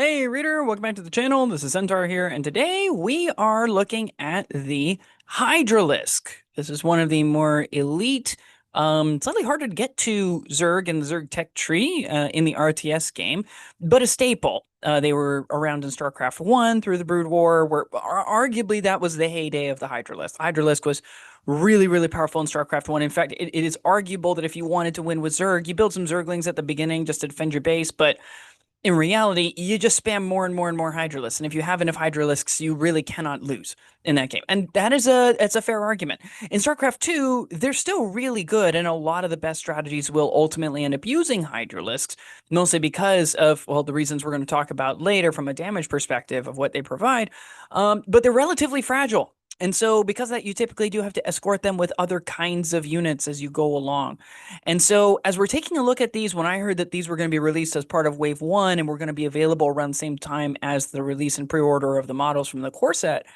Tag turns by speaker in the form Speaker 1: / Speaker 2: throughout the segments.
Speaker 1: Hey reader, welcome back to the channel. This is Centaur here, and today we are looking at the Hydralisk. This is one of the more elite, slightly harder to get to Zerg in the Zerg tech tree in the RTS game, but a staple. They were around in StarCraft 1 through the Brood War, where arguably that was the heyday of the Hydralisk. Hydralisk was really, really powerful in StarCraft 1. In fact, it is arguable that if you wanted to win with Zerg, you build some Zerglings at the beginning just to defend your base, but in reality, you just spam more and more and more Hydralisks, and if you have enough Hydralisks, you really cannot lose in that game. And it's a fair argument. In StarCraft 2, they're still really good, and a lot of the best strategies will ultimately end up using Hydralisks, mostly because of, well, the reasons we're going to talk about later from a damage perspective of what they provide. But they're relatively fragile. And so because of that, you typically do have to escort them with other kinds of units as you go along. And so as we're taking a look at these, when I heard that these were going to be released as part of Wave 1 and were going to be available around the same time as the release and pre-order of the models from the core set,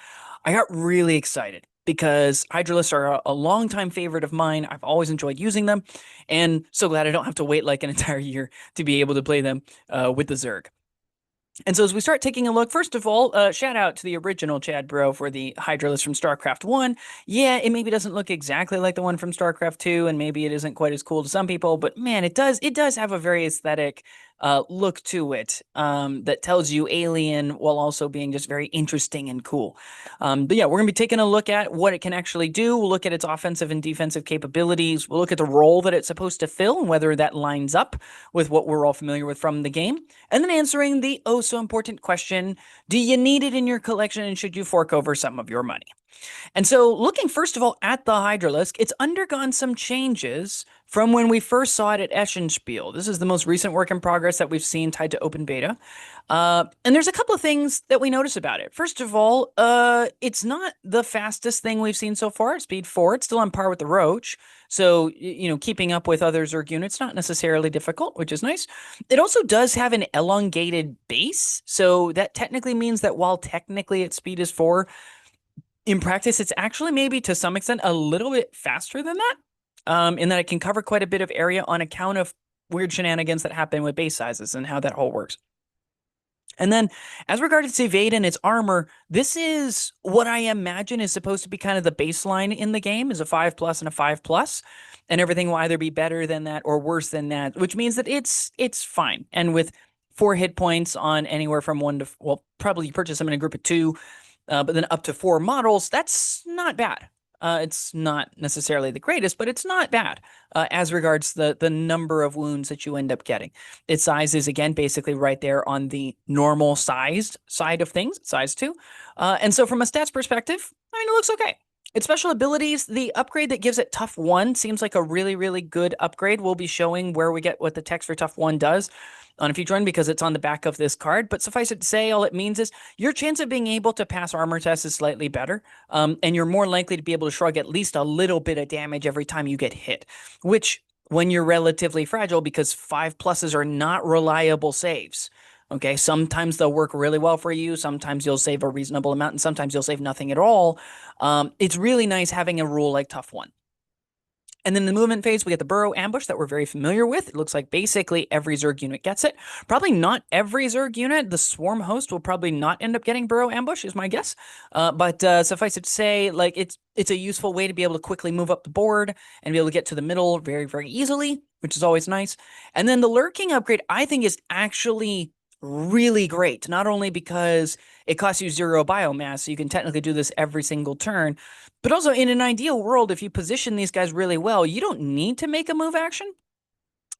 Speaker 1: I got really excited because Hydralisks are a longtime favorite of mine. I've always enjoyed using them, and so glad I don't have to wait like an entire year to be able to play them with the Zerg. And so as we start taking a look, first of all, shout out to the original Chad Bro for the Hydralisk from StarCraft 1. Yeah, it maybe doesn't look exactly like the one from StarCraft 2, and maybe it isn't quite as cool to some people, but man, it does have a very aesthetic look to it that tells you alien while also being just very interesting and cool. But yeah, we're going to be taking a look at what it can actually do. We'll look at its offensive and defensive capabilities. We'll look at the role that it's supposed to fill and whether that lines up with what we're all familiar with from the game. And then answering the oh so important question, do you need it in your collection and should you fork over some of your money? And so, looking first of all at the Hydralisk, it's undergone some changes from when we first saw it at Eschenspiel. This is the most recent work in progress that we've seen tied to open beta. And there's a couple of things that we notice about it. First of all, it's not the fastest thing we've seen so far at speed 4. It's still on par with the Roach. So, keeping up with other Zerg units, not necessarily difficult, which is nice. It also does have an elongated base. So that technically means that while technically its speed is 4, in practice, it's actually maybe to some extent a little bit faster than that, in that it can cover quite a bit of area on account of weird shenanigans that happen with base sizes and how that whole works. And then, as regards its evade and its armor, this is what I imagine is supposed to be kind of the baseline in the game, is a 5+ and a 5+, and everything will either be better than that or worse than that, which means that it's fine. And with 4 hit points on anywhere from 1 to, well, probably you purchase them in a group of 2, but then up to 4 models, that's not bad. It's not necessarily the greatest, but it's not bad as regards the number of wounds that you end up getting. Its size is, again, basically right there on the normal sized side of things, size 2. And so from a stats perspective, I mean, it looks okay. Its special abilities, the upgrade that gives it Tough 1 seems like a really, really good upgrade. We'll be showing where we get what the text for Tough 1 does on a future run because it's on the back of this card. But suffice it to say, all it means is your chance of being able to pass armor tests is slightly better, and you're more likely to be able to shrug at least a little bit of damage every time you get hit, which when you're relatively fragile, because 5+s are not reliable saves. Okay, sometimes they'll work really well for you. Sometimes you'll save a reasonable amount, and sometimes you'll save nothing at all. It's really nice having a rule like Tough 1. And then in the movement phase, we get the Burrow Ambush that we're very familiar with. It looks like basically every Zerg unit gets it. Probably not every Zerg unit. The Swarm host will probably not end up getting Burrow Ambush, is my guess. But suffice it to say, like it's a useful way to be able to quickly move up the board and be able to get to the middle very, very easily, which is always nice. And then the Lurking upgrade, I think, is actually really great. Not only because it costs you 0 biomass, so you can technically do this every single turn, but also in an ideal world, if you position these guys really well, you don't need to make a move action,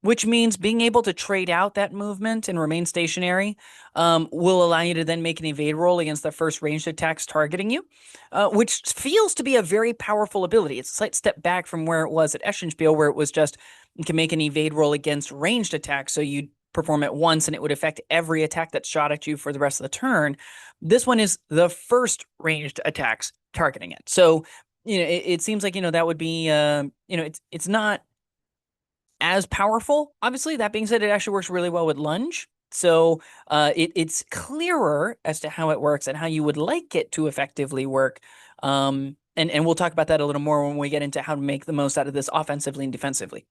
Speaker 1: which means being able to trade out that movement and remain stationary will allow you to then make an evade roll against the first ranged attacks targeting you, which feels to be a very powerful ability. It's a slight step back from where it was at Eschenspiel, where it was just you can make an evade roll against ranged attacks, so you'd perform it once and it would affect every attack that's shot at you for the rest of the turn. This one is the first ranged attacks targeting it. So, it seems like, that would be, it's not as powerful. Obviously, that being said, it actually works really well with lunge. So it's clearer as to how it works and how you would like it to effectively work. And we'll talk about that a little more when we get into how to make the most out of this offensively and defensively.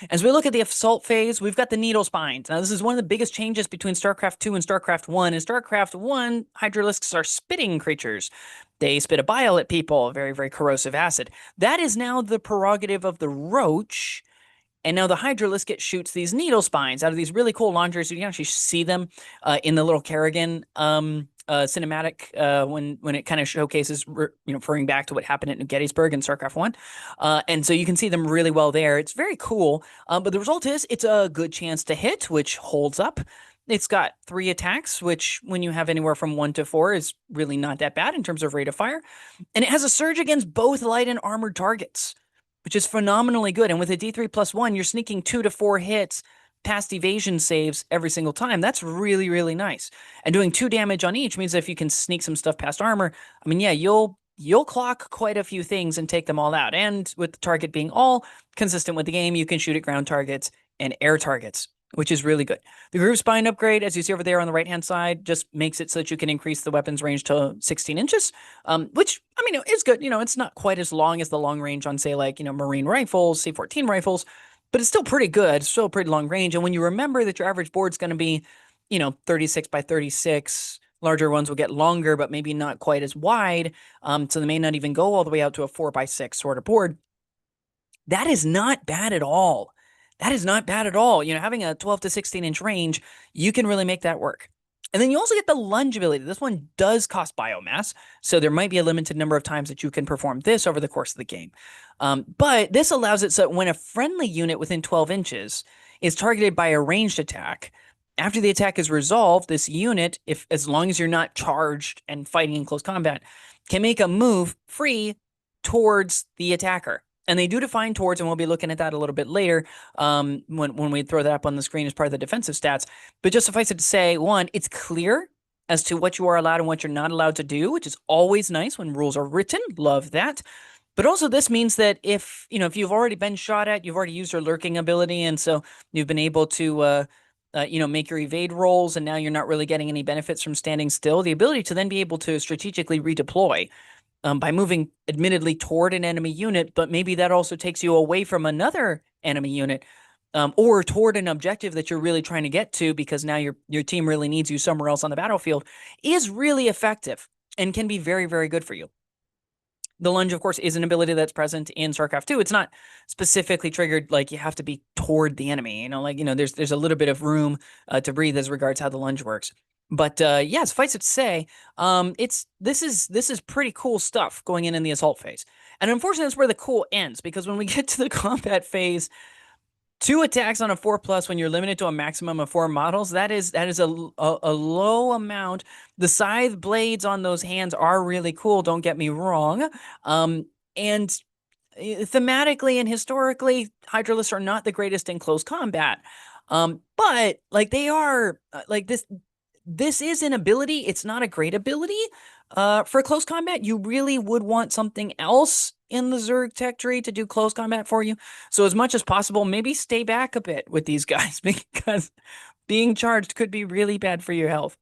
Speaker 1: As we look at the assault phase, we've got the needle spines. Now, this is one of the biggest changes between StarCraft 2 and StarCraft 1. In StarCraft 1, Hydralisks are spitting creatures. They spit a bile at people, very, very corrosive acid. That is now the prerogative of the roach. And now the Hydralisk shoots these needle spines out of these really cool launchers. You can actually see them in the little Kerrigan cinematic when it kind of showcases, referring back to what happened at New Gettysburg in StarCraft 1. And so you can see them really well there. It's very cool. But the result is it's a good chance to hit, which holds up. It's got 3 attacks, which when you have anywhere from 1 to 4 is really not that bad in terms of rate of fire. And it has a surge against both light and armored targets, which is phenomenally good. And with a D3+1, you're sneaking 2 to 4 hits past evasion saves every single time. That's really, really nice. And doing 2 damage on each means that if you can sneak some stuff past armor, I mean, yeah, you'll clock quite a few things and take them all out. And with the target being all consistent with the game, you can shoot at ground targets and air targets, which is really good. The groove spine upgrade, as you see over there on the right-hand side, just makes it so that you can increase the weapon's range to 16 inches, which, I mean, is good. It's not quite as long as the long range on, say, like, Marine rifles, C-14 rifles, but it's still pretty good. It's still a pretty long range. And when you remember that your average board's going to be, 36 by 36, larger ones will get longer, but maybe not quite as wide. So they may not even go all the way out to a 4 by 6 sort of board. That is not bad at all. That is not bad at all. Having a 12 to 16 inch range, you can really make that work. And then you also get the lunge ability. This one does cost biomass, so there might be a limited number of times that you can perform this over the course of the game. But this allows it so when a friendly unit within 12 inches is targeted by a ranged attack, after the attack is resolved, this unit, as long as you're not charged and fighting in close combat, can make a move free towards the attacker. And they do define towards, and we'll be looking at that a little bit later when we throw that up on the screen as part of the defensive stats. But just suffice it to say, one, it's clear as to what you are allowed and what you're not allowed to do, which is always nice when rules are written. Love that. But also this means that if you've already been shot at, you've already used your lurking ability, and so you've been able to make your evade rolls, and now you're not really getting any benefits from standing still, the ability to then be able to strategically redeploy by moving admittedly toward an enemy unit, but maybe that also takes you away from another enemy unit or toward an objective that you're really trying to get to because now your team really needs you somewhere else on the battlefield, is really effective and can be very, very good for you. The lunge, of course, is an ability that's present in StarCraft 2. It's not specifically triggered like you have to be toward the enemy. There's a little bit of room to breathe as regards how the lunge works. But yeah, suffice it to say, this is pretty cool stuff going in the assault phase. And unfortunately, that's where the cool ends, because when we get to the combat phase, 2 attacks on a 4+ when you're limited to a maximum of 4 models, that is a low amount. The scythe blades on those hands are really cool, don't get me wrong. And thematically and historically, Hydralisks are not the greatest in close combat. But like they are like this is an ability. It's not a great ability. For close combat, you really would want something else in the Zerg tech tree to do close combat for you. So as much as possible, maybe stay back a bit with these guys because being charged could be really bad for your health.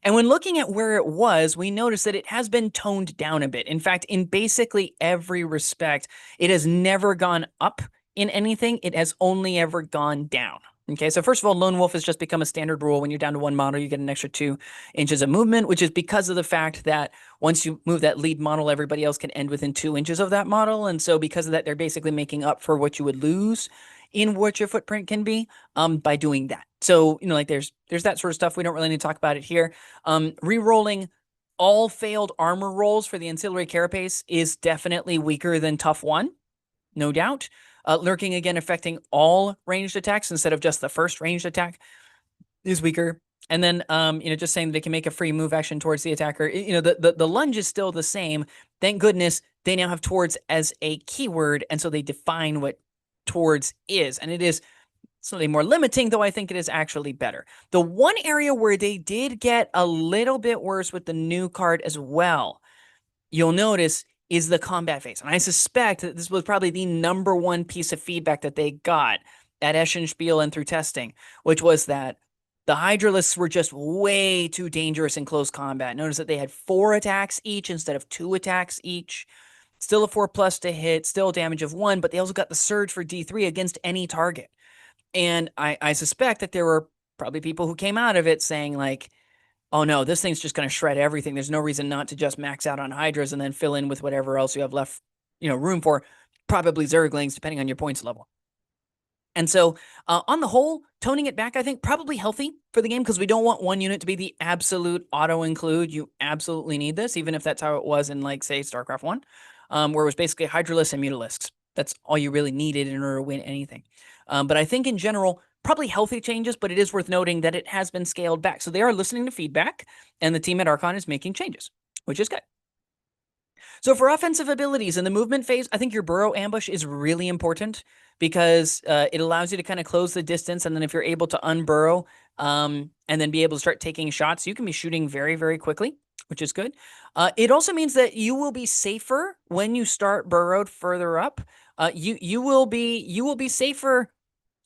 Speaker 1: And when looking at where it was, we noticed that it has been toned down a bit. In fact, in basically every respect, it has never gone up in anything. It has only ever gone down. Okay, so first of all, Lone Wolf has just become a standard rule. When you're down to 1 model, you get an extra 2 inches of movement, which is because of the fact that once you move that lead model, everybody else can end within 2 inches of that model. And so because of that, they're basically making up for what you would lose in what your footprint can be by doing that. So, like there's that sort of stuff. We don't really need to talk about it here. Rerolling all failed armor rolls for the ancillary carapace is definitely weaker than tough 1, no doubt. Lurking, again, affecting all ranged attacks instead of just the first ranged attack is weaker. And then, just saying they can make a free move action towards the attacker. The lunge is still the same. Thank goodness they now have towards as a keyword, and so they define what towards is. And it is slightly more limiting, though I think it is actually better. The one area where they did get a little bit worse with the new card as well, you'll notice, is the combat phase. And I suspect that this was probably the #1 piece of feedback that they got at Eschenspiel and through testing, which was that the Hydralisks were just way too dangerous in close combat. Notice that they had 4 attacks each instead of 2 attacks each. still a 4+ to hit, still damage of 1, but they also got the surge for D3 against any target. And I suspect that there were probably people who came out of it saying like, oh no, this thing's just going to shred everything. There's no reason not to just max out on Hydras and then fill in with whatever else you have left, room for, probably Zerglings, depending on your points level. And so on the whole, toning it back, I think probably healthy for the game because we don't want one unit to be the absolute auto-include. You absolutely need this, even if that's how it was in, like, say, StarCraft 1, where it was basically Hydralisks and Mutalisks. That's all you really needed in order to win anything. But I think in general, probably healthy changes, but it is worth noting that it has been scaled back. So they are listening to feedback, and the team at Archon is making changes, which is good. So for offensive abilities in the movement phase, I think your burrow ambush is really important because it allows you to kind of close the distance. And then if you're able to unburrow and then be able to start taking shots, you can be shooting very, very quickly, which is good. It also means that you will be safer when you start burrowed further up. You will be safer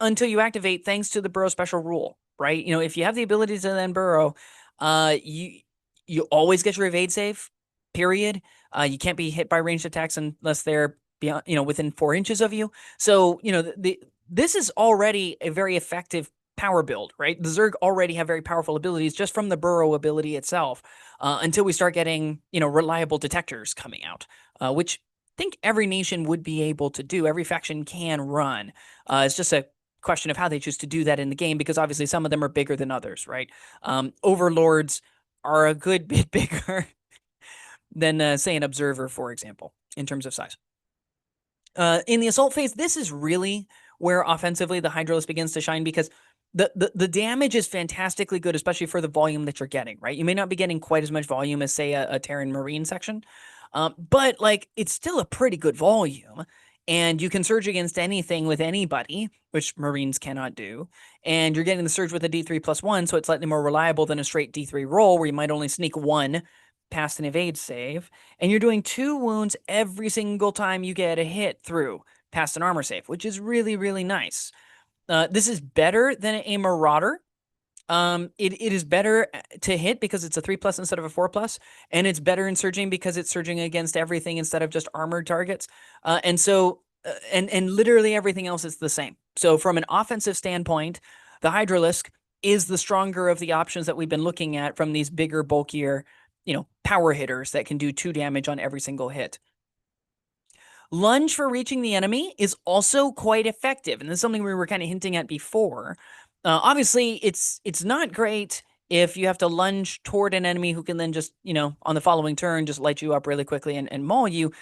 Speaker 1: until you activate thanks to the burrow special rule, right? If you have the ability to then burrow, you always get your evade save, period. You can't be hit by ranged attacks unless they're beyond, within 4 inches of you. So, this is already a very effective power build, right? The Zerg already have very powerful abilities just from the burrow ability itself, until we start getting, reliable detectors coming out, which I think every nation would be able to do. Every faction can run. It's just a question of how they choose to do that in the game, because obviously some of them are bigger than others, right? Overlords are a good bit bigger than, say, an observer, for example, in terms of size. In the assault phase, this is really where offensively the Hydralisk begins to shine, because the damage is fantastically good, especially for the volume that you're getting, right? You may not be getting quite as much volume as, say, a Terran Marine section, but like it's still a pretty good volume. And you can surge against anything with anybody, which Marines cannot do. And you're getting the surge with a D3+1, so it's slightly more reliable than a straight D3 roll, where you might only sneak 1 past an evade save. And you're doing 2 wounds every single time you get a hit through past an armor save, which is really, really nice. This is better than a Marauder. It is better to hit because it's a 3+ instead of a 4+, and it's better in surging because it's surging against everything instead of just armored targets. And literally everything else is the same. So from an offensive standpoint, the Hydralisk is the stronger of the options that we've been looking at from these bigger, bulkier, power hitters that can do 2 damage on every single hit. Lunge for reaching the enemy is also quite effective, and this is something we were kind of hinting at before. Obviously, it's not great if you have to lunge toward an enemy who can then just, on the following turn, just light you up really quickly and maul you.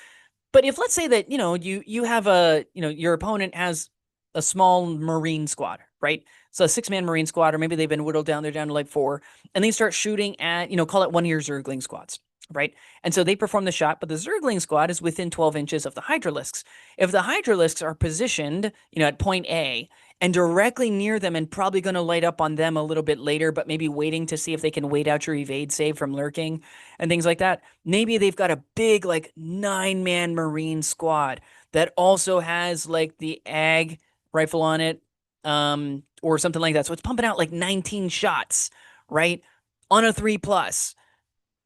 Speaker 1: But if, let's say that, you have your opponent has a small Marine squad, right? So a 6-man Marine squad, or maybe they've been whittled down, they're down to like 4, and they start shooting at, call it one of your Zergling squads, right? And so they perform the shot, but the Zergling squad is within 12 inches of the Hydralisks. If the Hydralisks are positioned, at point A, and directly near them and probably going to light up on them a little bit later, but maybe waiting to see if they can wait out your evade save from lurking and things like that. Maybe they've got a big, like, 9-man Marine squad that also has, like, the AG rifle on it, or something like that. So it's pumping out like 19 shots, right? On a 3+.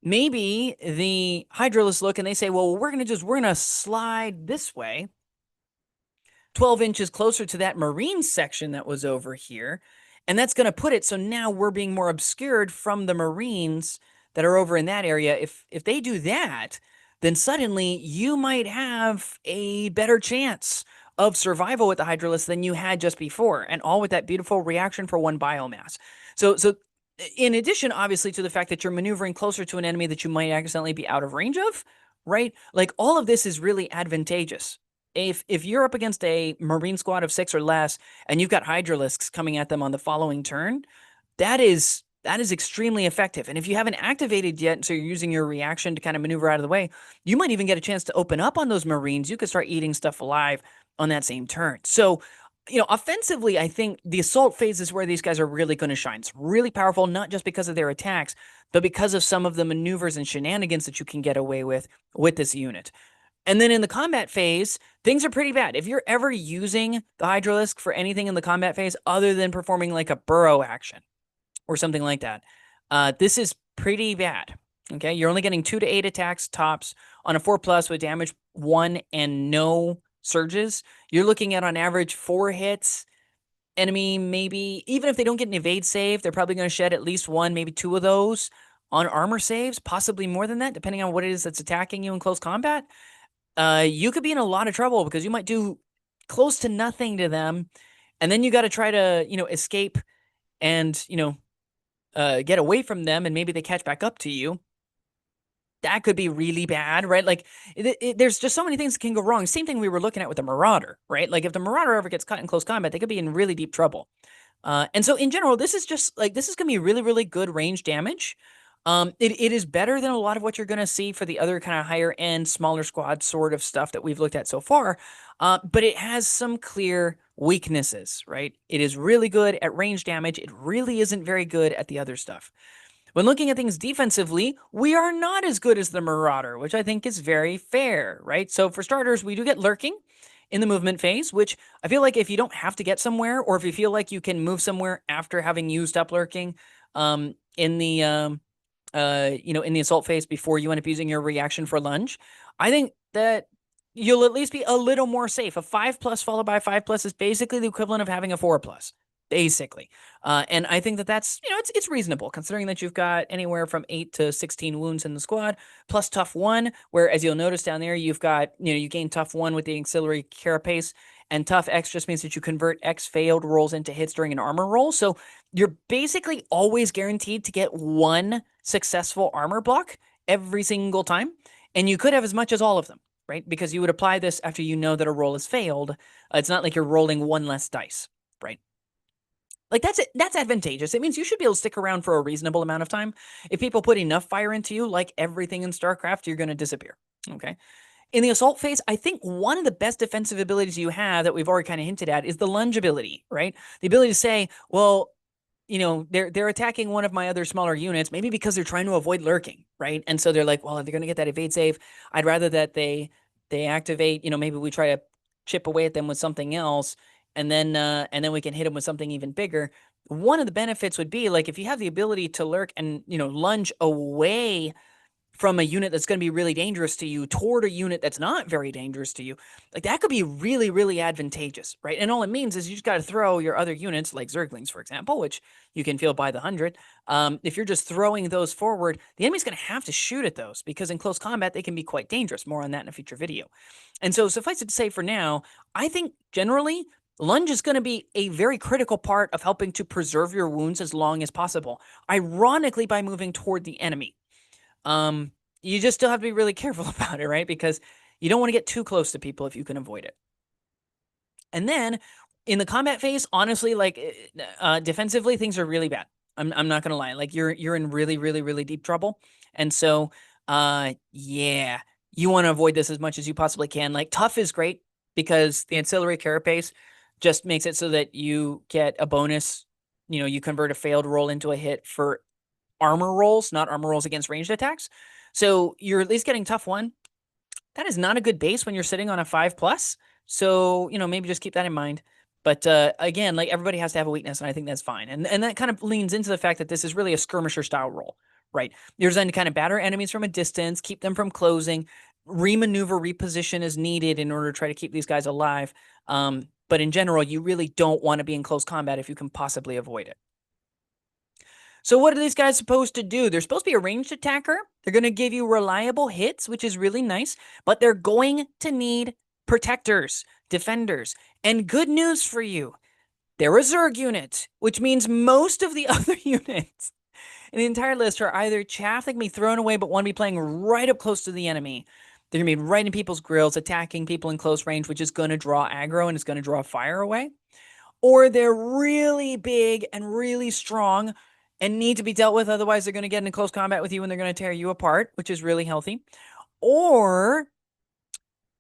Speaker 1: Maybe the Hydralisk look and they say, well, we're going to slide this way 12 inches closer to that Marine section that was over here. And that's going to put it so now we're being more obscured from the Marines that are over in that area. If they do that, then suddenly you might have a better chance of survival with the Hydralisk than you had just before, and all with that beautiful reaction for 1 biomass. So in addition, obviously, to the fact that you're maneuvering closer to an enemy that you might accidentally be out of range of, right? Like, all of this is really advantageous. If you're up against a Marine squad of 6 or less, and you've got Hydralisks coming at them on the following turn, that is extremely effective. And if you haven't activated yet, so you're using your reaction to kind of maneuver out of the way, you might even get a chance to open up on those Marines. You could start eating stuff alive on that same turn. So, offensively, I think the assault phase is where these guys are really going to shine. It's really powerful, not just because of their attacks, but because of some of the maneuvers and shenanigans that you can get away with this unit. And then in the combat phase, things are pretty bad. If you're ever using the Hydralisk for anything in the combat phase other than performing like a burrow action or something like that, this is pretty bad. Okay, you're only getting 2 to 8 attacks tops on a 4+ with damage 1 and no surges. You're looking at on average 4 hits. Enemy, maybe, even if they don't get an evade save, they're probably going to shed at least 1, maybe 2 of those on armor saves, possibly more than that, depending on what it is that's attacking you in close combat. You could be in a lot of trouble because you might do close to nothing to them, and then you got to try to, escape and, get away from them, and maybe they catch back up to you. That could be really bad, right? Like, there's just so many things that can go wrong. Same thing we were looking at with the Marauder, right? Like, if the Marauder ever gets caught in close combat, they could be in really deep trouble. And so in general, this is just like, this is going to be really, really good range damage. It is better than a lot of what you're going to see for the other kind of higher end, smaller squad sort of stuff that we've looked at so far. But it has some clear weaknesses, right? It is really good at range damage. It really isn't very good at the other stuff. When looking at things defensively, we are not as good as the Marauder, which I think is very fair, right? So for starters, we do get lurking in the movement phase, which I feel like if you don't have to get somewhere, or if you feel like you can move somewhere after having used up lurking in the in the assault phase before you end up using your reaction for lunge, I think that you'll at least be a little more safe. A 5+ followed by a 5+ is basically the equivalent of having a 4+. Basically. And I think that that's, it's reasonable considering that you've got anywhere from 8 to 16 wounds in the squad, plus tough 1, where as you'll notice down there, you've got, you gain tough 1 with the auxiliary carapace, and tough X just means that you convert X failed rolls into hits during an armor roll. So you're basically always guaranteed to get 1 successful armor block every single time. And you could have as much as all of them, right? Because you would apply this after you know that a roll has failed. It's not like you're rolling 1 less dice, right? Like, that's advantageous. It means you should be able to stick around for a reasonable amount of time. If people put enough fire into you, like everything in StarCraft, you're going to disappear. Okay. In the assault phase, I think one of the best defensive abilities you have that we've already kind of hinted at is the lunge ability, right? The ability to say, well, they're attacking one of my other smaller units, maybe because they're trying to avoid lurking, right? And so they're like, well, if they're going to get that evade save, I'd rather that they activate, maybe we try to chip away at them with something else, and then we can hit them with something even bigger. One of the benefits would be, like, if you have the ability to lurk and, lunge away from a unit that's going to be really dangerous to you toward a unit that's not very dangerous to you, like, that could be really, really advantageous, right? And all it means is you just got to throw your other units, like Zerglings, for example, which you can field by the 100. If you're just throwing those forward, the enemy's going to have to shoot at those because in close combat, they can be quite dangerous. More on that in a future video. And so suffice it to say for now, I think generally lunge is going to be a very critical part of helping to preserve your wounds as long as possible, ironically by moving toward the enemy. You just still have to be really careful about it, right? Because you don't want to get too close to people if you can avoid it. And then in the combat phase, honestly, like defensively, things are really bad. I'm not gonna lie. Like you're in really, really, really deep trouble. And so yeah, you want to avoid this as much as you possibly can. Like tough is great because the ancillary carapace just makes it so that you get a bonus. You convert a failed roll into a hit for armor rolls, not armor rolls against ranged attacks. So you're at least getting tough 1. That is not a good base when you're sitting on a 5+. So, maybe just keep that in mind. But again, like everybody has to have a weakness, and I think that's fine. And that kind of leans into the fact that this is really a skirmisher style role, right? You're designed to kind of batter enemies from a distance, keep them from closing, remaneuver, reposition as needed in order to try to keep these guys alive. But in general, you really don't want to be in close combat if you can possibly avoid it. So what are these guys supposed to do? They're supposed to be a ranged attacker. They're going to give you reliable hits, which is really nice, but they're going to need protectors, defenders. And good news for you, they're a Zerg unit, which means most of the other units in the entire list are either chaff that can be thrown away but want to be playing right up close to the enemy. They're going to be right in people's grills, attacking people in close range, which is going to draw aggro and is going to draw fire away. Or they're really big and really strong and need to be dealt with. Otherwise, they're going to get into close combat with you and they're going to tear you apart, which is really healthy. Or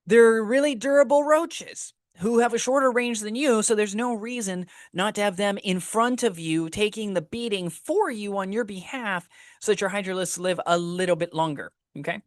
Speaker 1: they're really durable roaches who have a shorter range than you, so there's no reason not to have them in front of you taking the beating for you on your behalf so that your Hydralisks live a little bit longer, okay?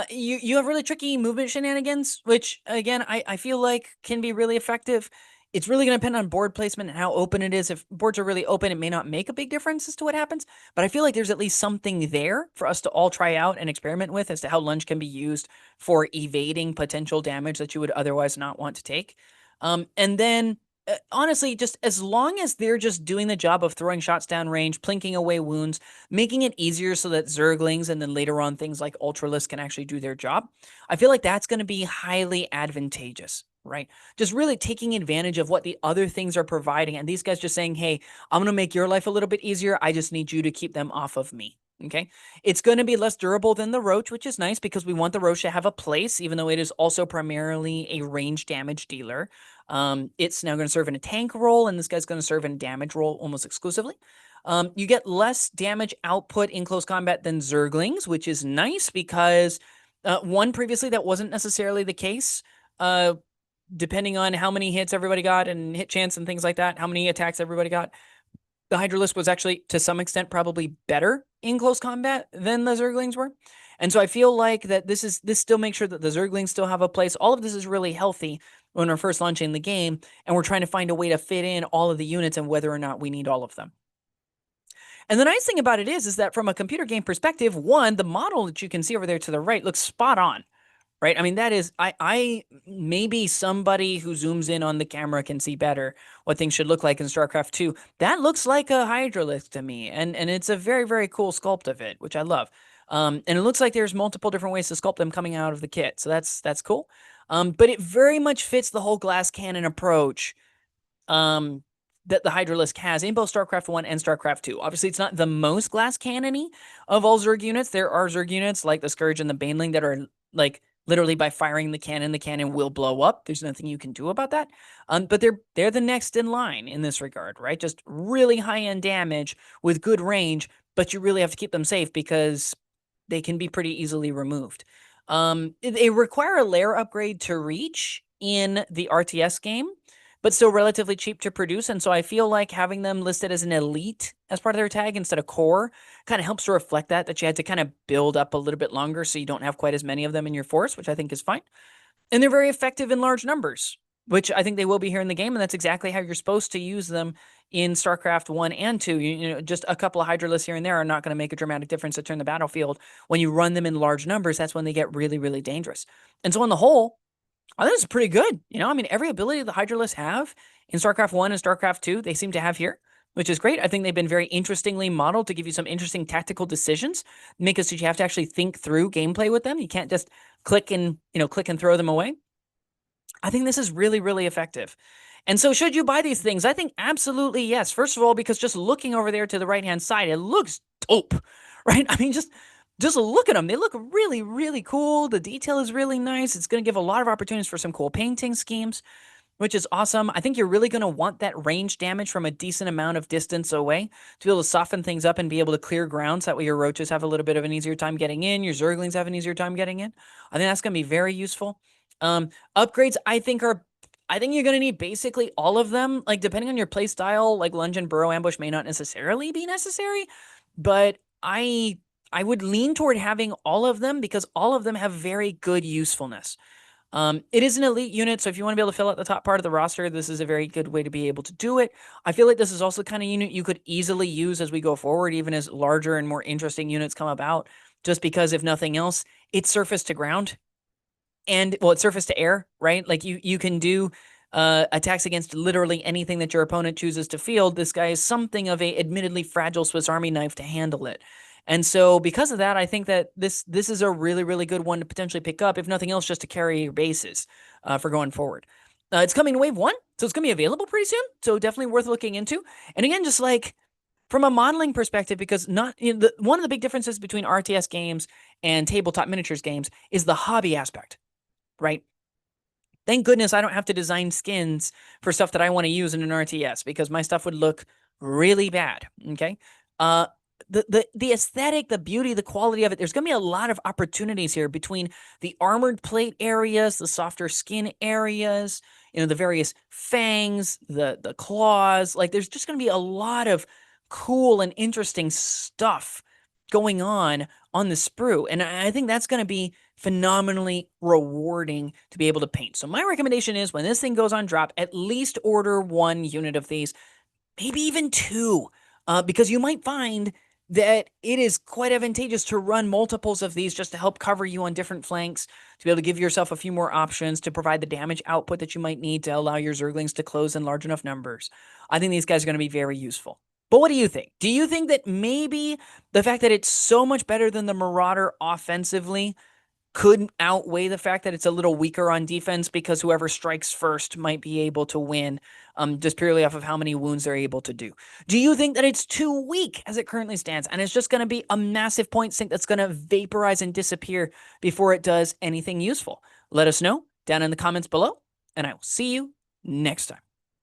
Speaker 1: You have really tricky movement shenanigans, which, again, I feel like can be really effective It's really going to depend on board placement and how open it is. If boards are really open, it may not make a big difference as to what happens, but I feel like there's at least something there for us to all try out and experiment with as to how lunge can be used for evading potential damage that you would otherwise not want to take. And then honestly, just as long as they're just doing the job of throwing shots down range, plinking away wounds, making it easier so that Zerglings and then later on things like Ultralisk can actually do their job, I feel like that's going to be highly advantageous, right? Just really taking advantage of what the other things are providing. And these guys just saying, hey, I'm going to make your life a little bit easier. I just need you to keep them off of me. Okay. It's going to be less durable than the Roach, which is nice because we want the Roach to have a place, even though it is also primarily a range damage dealer. It's now going to serve in a tank role, and this guy's going to serve in a damage role almost exclusively. You get less damage output in close combat than Zerglings, which is nice because one, previously that wasn't necessarily the case. Depending on how many hits everybody got and hit chance and things like that, how many attacks everybody got, the Hydralisk was actually, to some extent, probably better in close combat than the Zerglings were. And so I feel like that this still makes sure that the Zerglings still have a place. All of this is really healthy when we're first launching the game, and we're trying to find a way to fit in all of the units and whether or not we need all of them. And the nice thing about it is that from a computer game perspective, one, the model that you can see over there to the right looks spot on. Right? I mean, that is, I maybe somebody who zooms in on the camera can see better what things should look like in StarCraft 2. That looks like a Hydralisk to me, and it's a very, very cool sculpt of it, which I love. And it looks like there's multiple different ways to sculpt them coming out of the kit, so that's cool. But it very much fits the whole glass cannon approach that the Hydralisk has in both StarCraft 1 and StarCraft 2. Obviously, it's not the most glass cannon-y of all Zerg units. There are Zerg units like the Scourge and the Baneling that are like literally by firing the cannon will blow up. There's nothing you can do about that. But they're the next in line in this regard, right? Just really high-end damage with good range, but you really have to keep them safe because they can be pretty easily removed. They require a layer upgrade to reach in the RTS game, but still relatively cheap to produce. And so I feel like having them listed as an elite as part of their tag instead of core kind of helps to reflect that you had to kind of build up a little bit longer so you don't have quite as many of them in your force, which I think is fine. And they're very effective in large numbers, which I think they will be here in the game. And that's exactly how you're supposed to use them in StarCraft 1 and 2. You know, just a couple of Hydralisks here and there are not going to make a dramatic difference to turn the battlefield. When you run them in large numbers, that's when they get really, really dangerous. And so on the whole, I think it's pretty good. You know, I mean, every ability the Hydralisks have in StarCraft 1 and StarCraft 2, they seem to have here, which is great. I think they've been very interestingly modeled to give you some interesting tactical decisions, make it so you have to actually think through gameplay with them. You can't just click and throw them away. I think this is really, really effective. And so should you buy these things? I think absolutely yes. First of all, because just looking over there to the right-hand side, it looks dope, right? I mean, just look at them. They look really, really cool. The detail is really nice. It's going to give a lot of opportunities for some cool painting schemes, which is awesome. I think you're really going to want that range damage from a decent amount of distance away to be able to soften things up and be able to clear ground so that way your roaches have a little bit of an easier time getting in, your Zerglings have an easier time getting in. I think that's going to be very useful. Upgrades, I think you're going to need basically all of them. Like, depending on your play style, like Lunge and Burrow Ambush may not necessarily be necessary, but I would lean toward having all of them because all of them have very good usefulness. It is an elite unit, so if you want to be able to fill out the top part of the roster, this is a very good way to be able to do it. I feel like this is also the kind of unit you could easily use as we go forward, even as larger and more interesting units come about, just because if nothing else, it's surface to ground. And, well, it's surface to air, right? Like, you can do attacks against literally anything that your opponent chooses to field. This guy is something of a admittedly fragile Swiss Army knife to handle it. And so because of that, I think that this is a really, really good one to potentially pick up, if nothing else, just to carry your bases for going forward. It's coming in Wave 1, so it's going to be available pretty soon, so definitely worth looking into. And again, just like from a modeling perspective, because one of the big differences between RTS games and tabletop miniatures games is the hobby aspect, right? Thank goodness I don't have to design skins for stuff that I want to use in an RTS because my stuff would look really bad, okay? The aesthetic, the beauty, the quality of it, there's going to be a lot of opportunities here between the armored plate areas, the softer skin areas, the various fangs, the claws. Like, there's just going to be a lot of cool and interesting stuff going on the sprue. And I think that's going to be phenomenally rewarding to be able to paint. So my recommendation is when this thing goes on drop, at least order 1 unit of these, maybe even 2, because you might find that it is quite advantageous to run multiples of these just to help cover you on different flanks, to be able to give yourself a few more options to provide the damage output that you might need to allow your Zerglings to close in large enough numbers. I think these guys are going to be very useful. But what do you think? Do you think that maybe the fact that it's so much better than the Marauder offensively could outweigh the fact that it's a little weaker on defense because whoever strikes first might be able to win, just purely off of how many wounds they're able to do? Do you think that it's too weak as it currently stands and it's just going to be a massive point sink that's going to vaporize and disappear before it does anything useful? Let us know down in the comments below, and I will see you next time.